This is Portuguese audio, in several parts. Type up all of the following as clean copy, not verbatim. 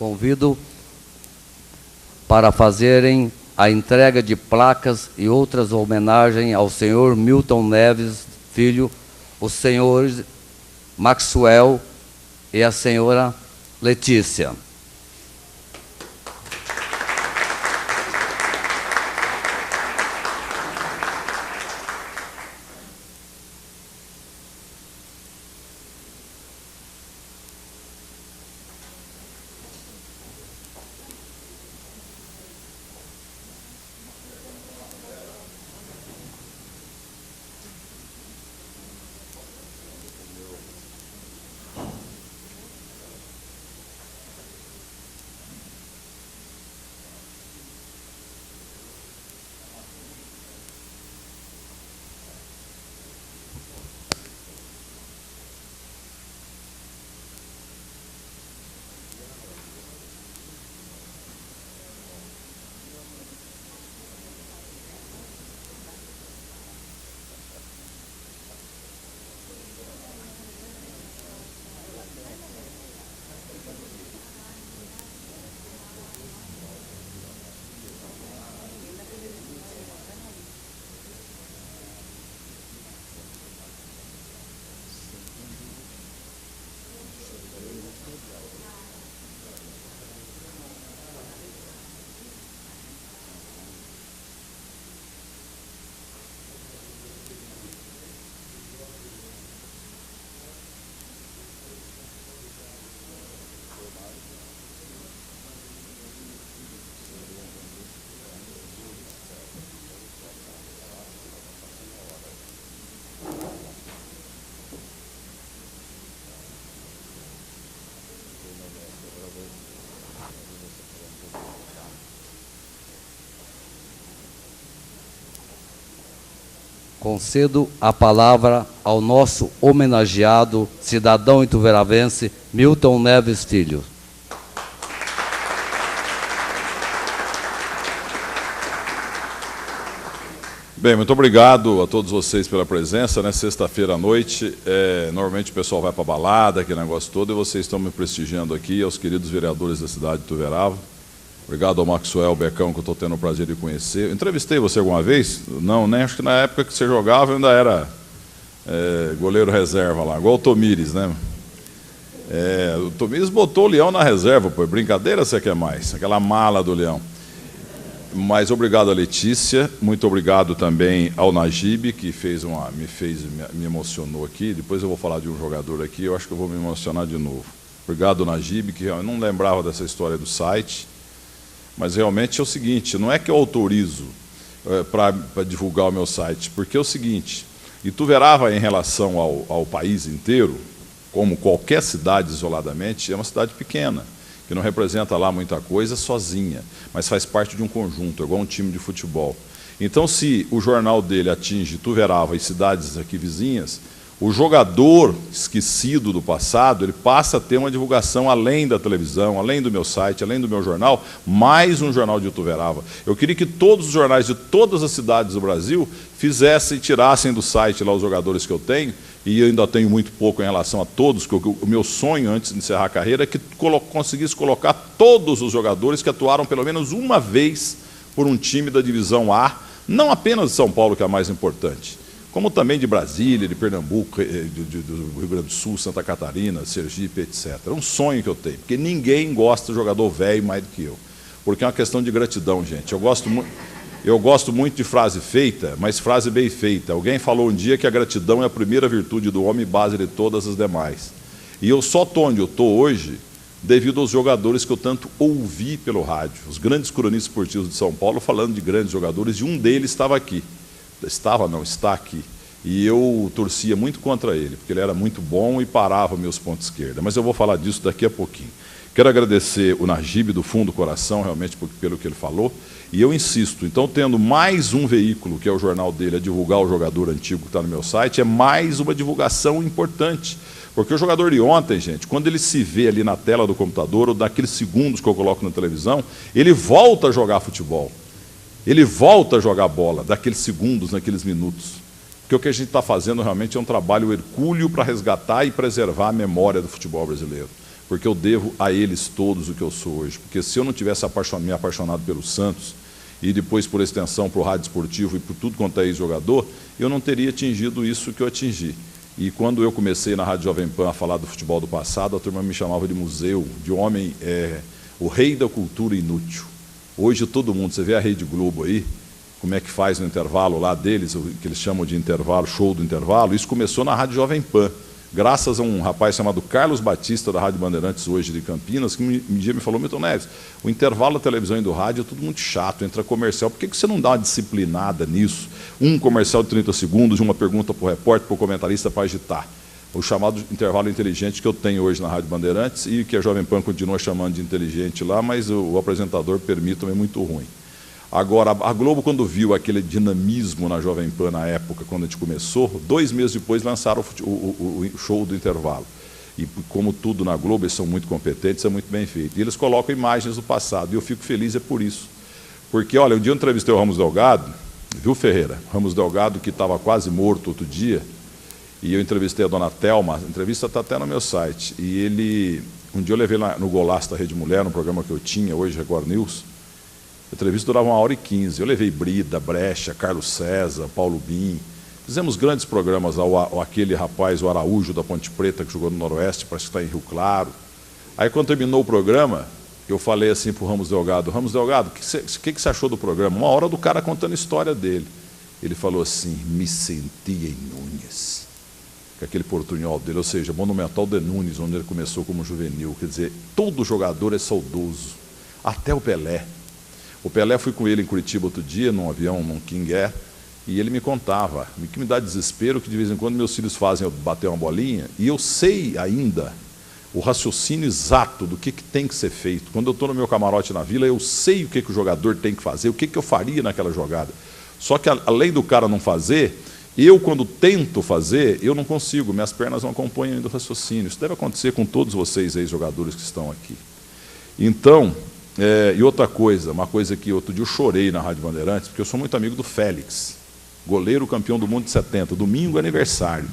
Convido para fazerem a entrega de placas e outras homenagens ao senhor Milton Neves Filho, os senhores Maxwell e a senhora Letícia. Concedo a palavra ao nosso homenageado, cidadão ituveravense, Milton Neves Filho. Bem, muito obrigado a todos vocês pela presença, né? Sexta-feira à noite, normalmente o pessoal vai para a balada, aquele negócio todo, e vocês estão me prestigiando aqui, aos queridos vereadores da cidade de Ituverava. Obrigado ao Maxwell Becão, que eu estou tendo o prazer de conhecer. Eu entrevistei você alguma vez? Não, né? Acho que na época que você jogava eu ainda era goleiro reserva lá, igual o Tomires, né? O Tomires botou o Leão na reserva, pô. Brincadeira, você quer mais? Aquela mala do Leão. Mas obrigado a Letícia, muito obrigado também ao Najib, que me emocionou aqui. Depois eu vou falar de um jogador aqui, eu acho que eu vou me emocionar de novo. Obrigado ao Najib, que eu não lembrava dessa história do site. Mas realmente é o seguinte, não é que eu autorizo para divulgar o meu site, porque é o seguinte, Ituverava em relação ao país inteiro, como qualquer cidade isoladamente, é uma cidade pequena, que não representa lá muita coisa sozinha, mas faz parte de um conjunto, é igual um time de futebol. Então, se o jornal dele atinge Ituverava e cidades aqui vizinhas, o jogador esquecido do passado, ele passa a ter uma divulgação além da televisão, além do meu site, além do meu jornal, mais um jornal de Ituverava. Eu queria que todos os jornais de todas as cidades do Brasil tirassem do site lá os jogadores que eu tenho, e eu ainda tenho muito pouco em relação a todos, que o meu sonho antes de encerrar a carreira é que conseguisse colocar todos os jogadores que atuaram pelo menos uma vez por um time da divisão A, não apenas de São Paulo, que é a mais importante, como também de Brasília, de Pernambuco, do Rio Grande do Sul, Santa Catarina, Sergipe, etc. É um sonho que eu tenho, porque ninguém gosta de jogador velho mais do que eu. Porque é uma questão de gratidão, gente. Eu gosto muito de frase feita, mas frase bem feita. Alguém falou um dia que a gratidão é a primeira virtude do homem, base de todas as demais. E eu só estou onde eu estou hoje devido aos jogadores que eu tanto ouvi pelo rádio. Os grandes cronistas esportivos de São Paulo falando de grandes jogadores, e um deles estava aqui. Está aqui. E eu torcia muito contra ele, porque ele era muito bom e parava meus pontos esquerda. Mas eu vou falar disso daqui a pouquinho. Quero agradecer o Najib do fundo do coração, realmente, pelo que ele falou. E eu insisto, então, tendo mais um veículo, que é o jornal dele, a divulgar o jogador antigo que está no meu site, é mais uma divulgação importante. Porque o jogador de ontem, gente, quando ele se vê ali na tela do computador, ou daqueles segundos que eu coloco na televisão, ele volta a jogar futebol. Ele volta a jogar bola, daqueles segundos, naqueles minutos. Porque o que a gente está fazendo realmente é um trabalho hercúleo para resgatar e preservar a memória do futebol brasileiro. porque eu devo a eles todos o que eu sou hoje. Porque se eu não tivesse me apaixonado pelo Santos, e depois, por extensão, para o rádio esportivo e por tudo quanto é ex-jogador, eu não teria atingido isso que eu atingi. E quando eu comecei na Rádio Jovem Pan a falar do futebol do passado, a turma me chamava de museu, de homem, o rei da cultura inútil. Hoje todo mundo, você vê a Rede Globo aí, como é que faz no intervalo lá deles, o que eles chamam de intervalo, show do intervalo, isso começou na Rádio Jovem Pan, graças a um rapaz chamado Carlos Batista, da Rádio Bandeirantes, hoje de Campinas, que um dia me falou: Milton Neves, o intervalo da televisão e do rádio é tudo muito chato, entra comercial, por que você não dá uma disciplinada nisso? Um comercial de 30 segundos, uma pergunta para o repórter, para o comentarista, para agitar. O chamado intervalo inteligente que eu tenho hoje na Rádio Bandeirantes e que a Jovem Pan continua chamando de inteligente lá, mas o apresentador, permita-me, é muito ruim. Agora, a Globo, quando viu aquele dinamismo na Jovem Pan na época, quando a gente começou, 2 meses depois lançaram o show do intervalo. E como tudo na Globo, eles são muito competentes, é muito bem feito. E eles colocam imagens do passado, e eu fico feliz por isso. Porque, olha, um dia eu entrevistei o Ramos Delgado, viu, Ferreira? Ramos Delgado, que estava quase morto outro dia, e eu entrevistei a dona Thelma, a entrevista está até no meu site, e ele, um dia eu levei no Golaço da Rede Mulher, no programa que eu tinha, hoje Record News, a entrevista durava 1h15, eu levei Brida, Brecha, Carlos César, Paulo Bim, fizemos grandes programas, aquele rapaz, o Araújo, da Ponte Preta, que jogou no Noroeste, parece que está em Rio Claro. Aí, quando terminou o programa, eu falei assim para o Ramos Delgado: Ramos Delgado, o que você achou do programa? 1 hora do cara contando a história dele. Ele falou assim: me senti em Núñez, que é aquele portunhol dele, ou seja, Monumental de Núñez, onde ele começou como juvenil. Quer dizer, todo jogador é saudoso, até o Pelé. O Pelé, fui com ele em Curitiba outro dia, num avião, num King Air, e ele me contava, o que me dá desespero, que de vez em quando meus filhos fazem eu bater uma bolinha, e eu sei ainda o raciocínio exato do que tem que ser feito. Quando eu estou no meu camarote na Vila, eu sei o que o jogador tem que fazer, o que eu faria naquela jogada. Só que, além do cara não fazer, eu, quando tento fazer, eu não consigo, minhas pernas não acompanham ainda o raciocínio. Isso deve acontecer com todos vocês, ex-jogadores que estão aqui. Então, e outra coisa, uma coisa que outro dia eu chorei na Rádio Bandeirantes, porque eu sou muito amigo do Félix, goleiro campeão do mundo de 70, domingo é aniversário.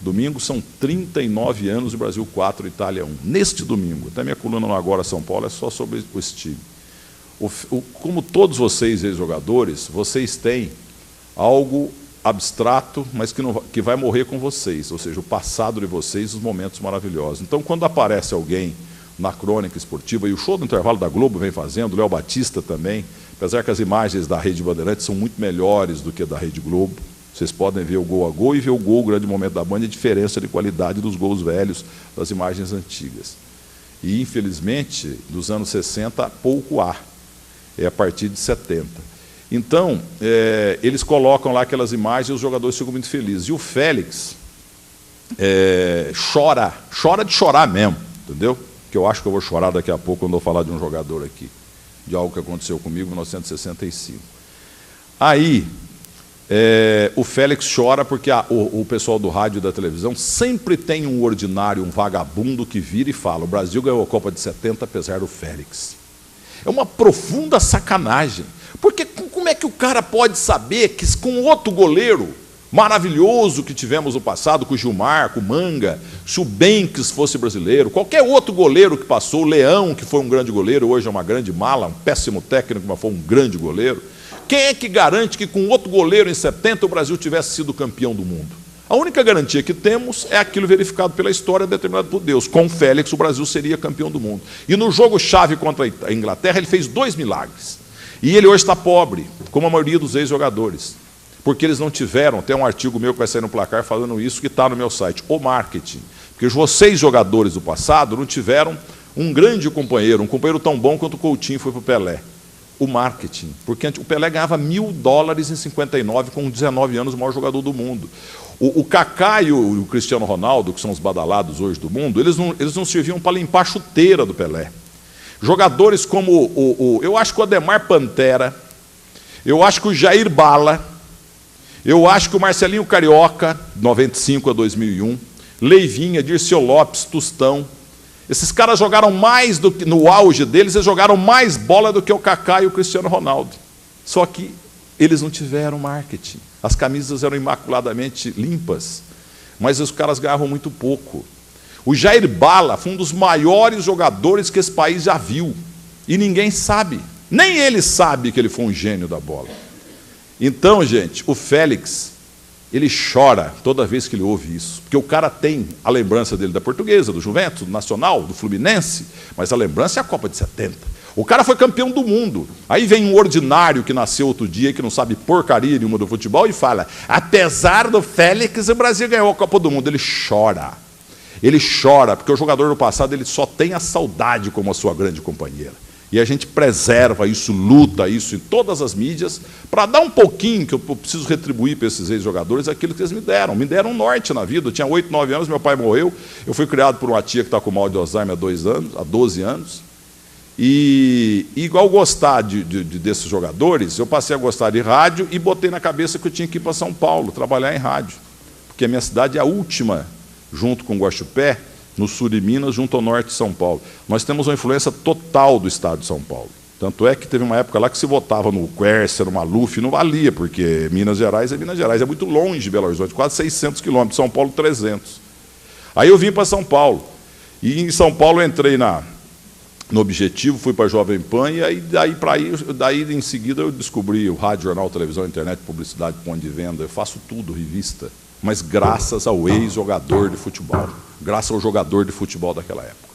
Domingo são 39 anos, o Brasil 4, Itália 1. Neste domingo, até minha coluna no Agora São Paulo é só sobre o time. Como todos vocês, ex-jogadores, vocês têm algo abstrato, mas que vai morrer com vocês, ou seja, o passado de vocês, os momentos maravilhosos. Então, quando aparece alguém na crônica esportiva, e o show do intervalo da Globo vem fazendo, o Léo Batista também, apesar que as imagens da Rede Bandeirantes são muito melhores do que da Rede Globo, vocês podem ver o gol a gol e ver o gol, o grande momento da Band, a diferença de qualidade dos gols velhos, das imagens antigas. E, infelizmente, dos anos 60, pouco há, é a partir de 70. Então, eles colocam lá aquelas imagens e os jogadores ficam muito felizes. E o Félix chora de chorar mesmo, entendeu? Que eu acho que eu vou chorar daqui a pouco quando eu falar de um jogador aqui, de algo que aconteceu comigo em 1965. Aí, o Félix chora porque o pessoal do rádio e da televisão sempre tem um ordinário, um vagabundo que vira e fala: o Brasil ganhou a Copa de 70 apesar do Félix. É uma profunda sacanagem, porque como é que o cara pode saber que com outro goleiro maravilhoso que tivemos no passado, com o Gilmar, com o Manga, se o Benques fosse brasileiro, qualquer outro goleiro que passou, o Leão, que foi um grande goleiro, hoje é uma grande mala, um péssimo técnico, mas foi um grande goleiro, quem é que garante que com outro goleiro em 70 o Brasil tivesse sido campeão do mundo? A única garantia que temos é aquilo verificado pela história determinado por Deus. Com o Félix o Brasil seria campeão do mundo. E no jogo-chave contra a Inglaterra ele fez 2 milagres. E ele hoje está pobre, como a maioria dos ex-jogadores. Porque eles não tiveram, tem um artigo meu que vai sair no Placar falando isso, que está no meu site, o marketing. Porque vocês, jogadores do passado, não tiveram um grande companheiro, um companheiro tão bom quanto o Coutinho foi para o Pelé. O marketing. Porque o Pelé ganhava $1.000 em 59, com 19 anos, o maior jogador do mundo. O Kaká e o Cristiano Ronaldo, que são os badalados hoje do mundo, eles não serviam para limpar a chuteira do Pelé. Jogadores como eu acho que o Ademar Pantera, eu acho que o Jair Bala, eu acho que o Marcelinho Carioca, 95 a 2001, Leivinha, Dirceu Lopes, Tostão, esses caras jogaram mais do que, no auge deles, eles jogaram mais bola do que o Kaká e o Cristiano Ronaldo. Só que eles não tiveram marketing. As camisas eram imaculadamente limpas, mas os caras ganhavam muito pouco. O Jair Bala foi um dos maiores jogadores que esse país já viu. E ninguém sabe. Nem ele sabe que ele foi um gênio da bola. Então, gente, o Félix, ele chora toda vez que ele ouve isso. Porque o cara tem a lembrança dele da Portuguesa, do Juventus, do Nacional, do Fluminense, mas a lembrança é a Copa de 70. O cara foi campeão do mundo. Aí vem um ordinário que nasceu outro dia, que não sabe porcaria nenhuma do futebol, e fala, apesar do Félix, o Brasil ganhou a Copa do Mundo. Ele chora. Ele chora, porque o jogador do passado ele só tem a saudade como a sua grande companheira. E a gente preserva isso, luta isso em todas as mídias, para dar um pouquinho, que eu preciso retribuir para esses ex-jogadores, aquilo que eles me deram. Me deram um norte na vida. Eu tinha 8, 9 anos, meu pai morreu. Eu fui criado por uma tia que está com mal de Alzheimer há 12 anos. E igual gostar desses jogadores, eu passei a gostar de rádio e botei na cabeça que eu tinha que ir para São Paulo, trabalhar em rádio. Porque a minha cidade é a última, junto com Guaxupé, no sul de Minas, junto ao norte de São Paulo. Nós temos uma influência total do estado de São Paulo. Tanto é que teve uma época lá que se votava no Quércia, no Maluf, não valia, porque Minas Gerais é muito longe de Belo Horizonte, quase 600 quilômetros, São Paulo 300. Aí eu vim para São Paulo, e em São Paulo eu entrei no Objetivo, fui para a Jovem Pan, e aí, daí em seguida eu descobri o rádio, jornal, televisão, internet, publicidade, ponto de venda, eu faço tudo, revista, mas graças ao ex-jogador de futebol, graças ao jogador de futebol daquela época.